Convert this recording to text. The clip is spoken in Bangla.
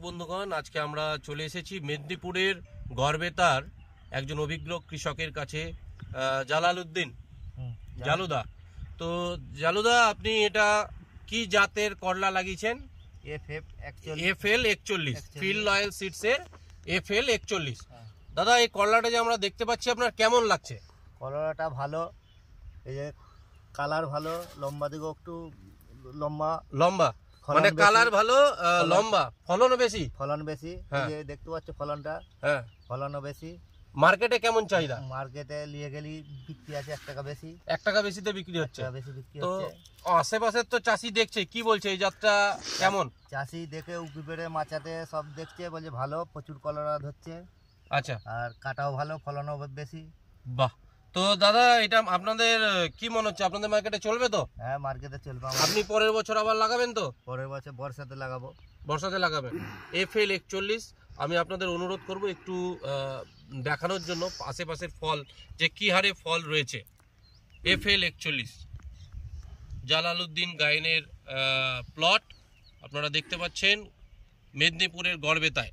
বন্ধুগণ, আজকে আমরা চলে এসেছি মেদিনীপুরের গড়বেতার একজন অভিজ্ঞ কৃষকের কাছে, জালালউদ্দিন জালুদা। তো জালুদা, আপনি এটা কি জাতের করলা লাগিয়েছেন? FL 41 ফিল্ড লয়াল সিডসের FL 41। দাদা, এই করলাটা যে আমরা দেখতে পাচ্ছি, আপনার কেমন লাগছে? করলাটা ভালো, এই যে কালার ভালো, লম্বা দিকে একটু লম্বা, মানে কালার ভালো, লম্বা, ফলনও বেশি। এই যে দেখতে পাচ্ছ ফলনটা, ফলনও বেশি। মার্কেটে কেমন চাহিদা? মার্কেটে নিয়ে গেলি বিক্রি আছে 1 টাকা বেশি, 1 টাকা বেশিতে বিক্রি হচ্ছে। তো আশেপাশের তো চাষি দেখছে, কি বলছে এই জাতটা কেমন? চাষি দেখে উকি পেড়ে মাচাতে সব দেখছে, বলছে ভালো, প্রচুর কলরা ধরছে। আচ্ছা, আর কাটাও ভালো, ফলনও বেশি। বাহ। তো দাদা, এটা আপনাদের কি মনে হচ্ছে, আপনাদের মার্কেটে চলবে তো? হ্যাঁ, মার্কেটে চলবে। আপনি পরের বছর আবার লাগাবেন তো? পরের বছর বর্ষাতে লাগাবো। বর্ষাতে লাগাবেন। FL 41 আমি আপনাদের অনুরোধ করব একটু দেখানোর জন্য আশেপাশের ফল যে কি হারে ফল রয়েছে। FL 41 জালালউদ্দিন গাইনের প্লট আপনারা দেখতে পাচ্ছেন মেদিনীপুরের গড়বেতায়।